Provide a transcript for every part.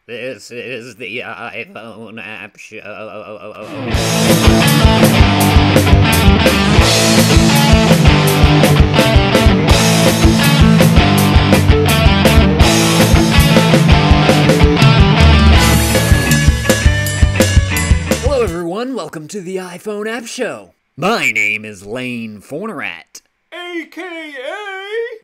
This is the iPhone app show. Hello everyone, welcome to the iPhone app show. My name is Lane Fornerat, AKA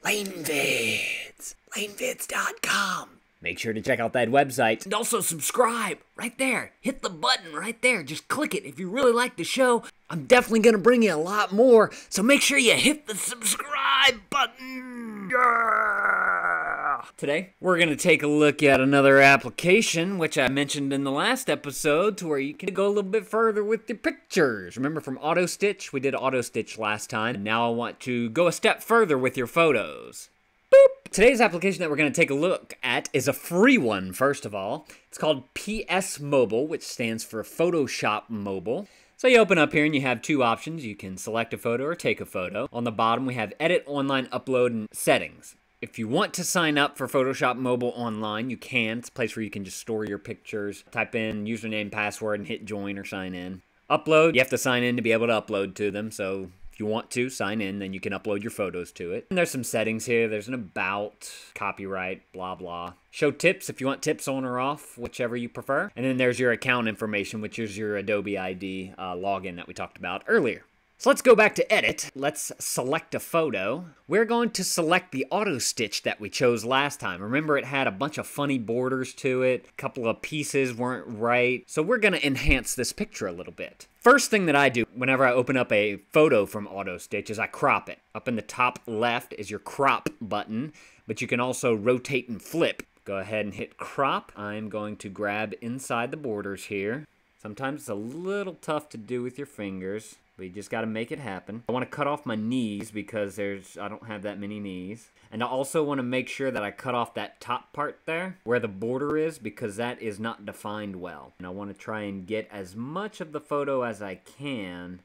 LaneVids, LaneVids.com. Make sure to check out that website and also subscribe right there. Hit the button right there. Just click it if you really like the show. I'm definitely going to bring you a lot more, so make sure you hit the subscribe button. Yeah! Today, we're going to take a look at another application, which I mentioned in the last episode, to where you can go a little bit further with your pictures. Remember from Auto Stitch? We did Auto Stitch last time, and now I want to go a step further with your photos. Boop. Today's application that we're going to take a look at is a free one, first of all. It's called PSMobile, which stands for Photoshop Mobile. So you open up here and you have two options. You can select a photo or take a photo. On the bottom, we have Edit, Online, Upload, and Settings. If you want to sign up for Photoshop Mobile online, you can. It's a place where you can just store your pictures, type in username, password, and hit join or sign in. Upload, you have to sign in to be able to upload to them, so if you want to sign in, then you can upload your photos to it. And there's some settings here. There's an about, copyright, blah, blah. Show tips if you want tips on or off, whichever you prefer. And then there's your account information, which is your Adobe ID login that we talked about earlier. So let's go back to edit. Let's select a photo. We're going to select the auto stitch that we chose last time. Remember, it had a bunch of funny borders to it. A couple of pieces weren't right. So we're going to enhance this picture a little bit. First thing that I do whenever I open up a photo from Auto Stitch is I crop it. Up in the top left is your crop button, but you can also rotate and flip. Go ahead and hit crop. I'm going to grab inside the borders here. Sometimes it's a little tough to do with your fingers, but you just got to make it happen. I want to cut off my knees because I don't have that many knees. And I also want to make sure that I cut off that top part there where the border is, because that is not defined well. And I want to try and get as much of the photo as I can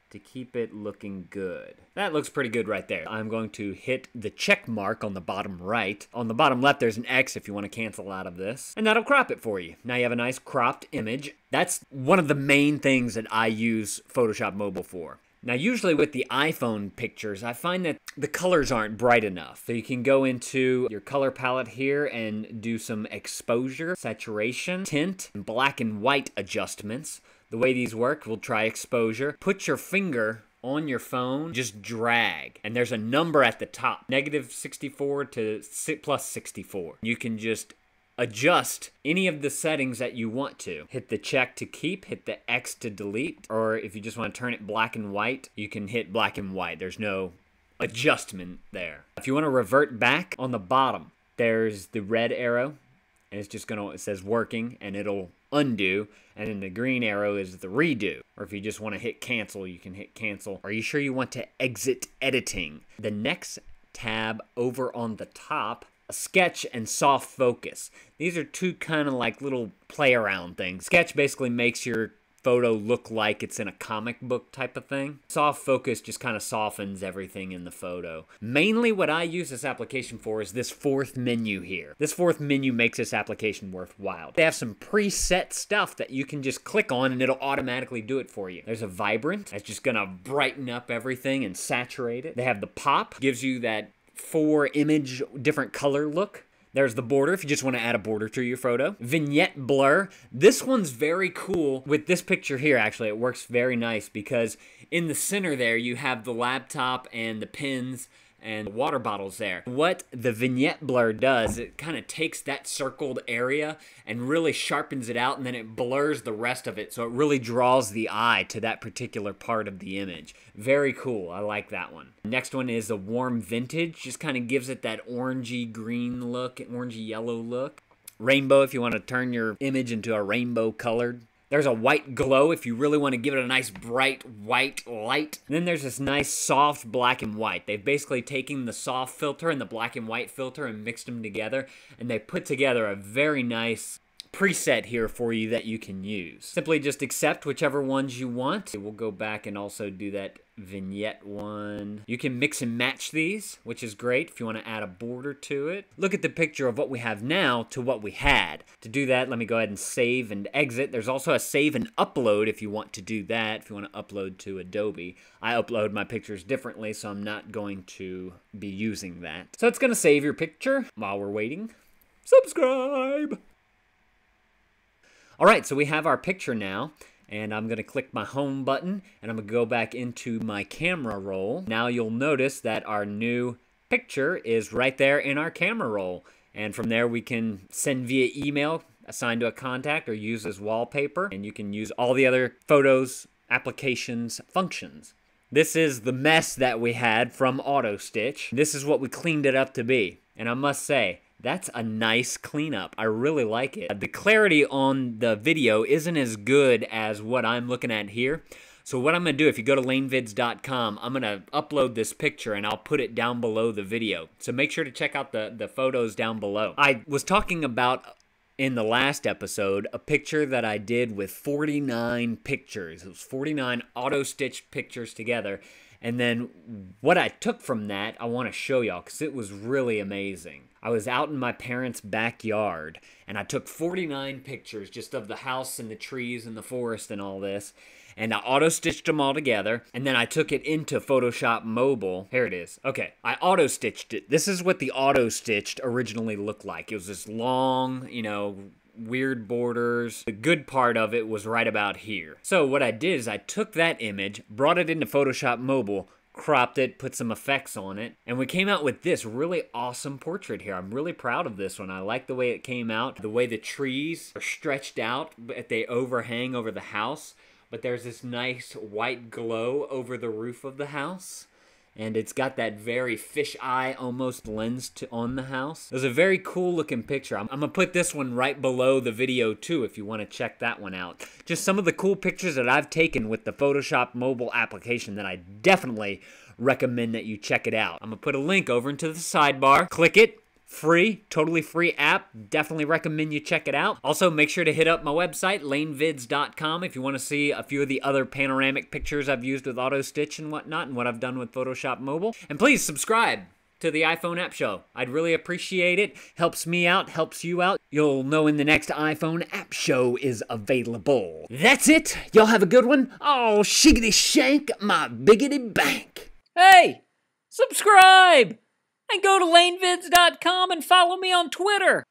to keep it looking good. That looks pretty good right there. I'm going to hit the check mark on the bottom right. On the bottom left, there's an X if you want to cancel out of this. And that'll crop it for you. Now you have a nice cropped image. That's one of the main things that I use Photoshop Mobile for. Now usually with the iPhone pictures, I find that the colors aren't bright enough. So you can go into your color palette here and do some exposure, saturation, tint, and black and white adjustments. The way these work, we'll try exposure. Put your finger on your phone, just drag. And there's a number at the top, -64 to +64. You can just adjust any of the settings that you want to. Hit the check to keep, hit the X to delete, or if you just want to turn it black and white, you can hit black and white. There's no adjustment there. If you want to revert back, on the bottom, there's the red arrow, and it's just it says working, and it'll undo, and then the green arrow is the redo. Or if you just want to hit cancel, you can hit cancel. Are you sure you want to exit editing? The next tab over on the top, sketch and soft focus. These are two kind of like little play around things. Sketch basically makes your photo look like it's in a comic book type of thing. Soft focus just kind of softens everything in the photo. Mainly what I use this application for is this fourth menu here. This fourth menu makes this application worthwhile. They have some preset stuff that you can just click on and it'll automatically do it for you. There's a vibrant that's just gonna brighten up everything and saturate it. They have the pop, gives you that 4 image different color look. There's the border if you just want to add a border to your photo. Vignette Blur. This one's very cool. With this picture here, actually, it works very nice because in the center there, you have the laptop and the pins and the water bottles there. What the Vignette Blur does, it kind of takes that circled area and really sharpens it out, and then it blurs the rest of it, so it really draws the eye to that particular part of the image. Very cool. I like that one. Next one is a warm vintage. Just kind of gives it that orangey green look, orangey yellow look. Rainbow, if you want to turn your image into a rainbow colored. There's a white glow if you really want to give it a nice bright white light. And then there's this nice soft black and white. They've basically taken the soft filter and the black and white filter and mixed them together, and they put together a very nice preset here for you that you can use. Simply just accept whichever ones you want. We'll go back and also do that vignette one. You can mix and match these, which is great if you want to add a border to it. Look at the picture of what we have now to what we had. To do that, let me go ahead and save and exit. There's also a save and upload if you want to do that, if you want to upload to Adobe. I upload my pictures differently, so I'm not going to be using that. So it's going to save your picture while we're waiting. Subscribe! All right, so we have our picture now. And I'm going to click my home button, and I'm going to go back into my camera roll. Now you'll notice that our new picture is right there in our camera roll. And from there we can send via email, assign to a contact, or use as wallpaper. And you can use all the other photos, applications, functions. This is the mess that we had from Auto Stitch. This is what we cleaned it up to be. And I must say, that's a nice cleanup. I really like it. The clarity on the video isn't as good as what I'm looking at here. So what I'm going to do, if you go to LaneVids.com, I'm going to upload this picture and I'll put it down below the video. So make sure to check out the photos down below. I was talking about, in the last episode, a picture that I did with 49 pictures. It was 49 auto-stitched pictures together. And then what I took from that, I want to show y'all because it was really amazing. I was out in my parents' backyard and I took 49 pictures just of the house and the trees and the forest and all this. And I auto-stitched them all together. And then I took it into Photoshop Mobile. Here it is. Okay, I auto-stitched it. This is what the auto-stitched originally looked like. It was this long, you know, weird borders. The good part of it was right about here. So what I did is I took that image, brought it into Photoshop Mobile, cropped it, put some effects on it, and we came out with this really awesome portrait here. I'm really proud of this one. I like the way it came out, the way the trees are stretched out, but they overhang over the house, but there's this nice white glow over the roof of the house. And it's got that very fisheye almost lens on the house. It was a very cool looking picture. I'm gonna put this one right below the video too if you want to check that one out. Just some of the cool pictures that I've taken with the Photoshop mobile application that I definitely recommend that you check it out. I'm gonna put a link over into the sidebar. Click it. Free, totally free app. Definitely recommend you check it out. Also, make sure to hit up my website, LaneVids.com, if you want to see a few of the other panoramic pictures I've used with Auto Stitch and whatnot, and what I've done with Photoshop Mobile. And please subscribe to the iPhone App Show. I'd really appreciate it. Helps me out, helps you out. You'll know when the next iPhone App Show is available. That's it. Y'all have a good one. Oh, shiggity shank, my biggity bank. Hey, subscribe! And go to LaneVids.com and follow me on Twitter.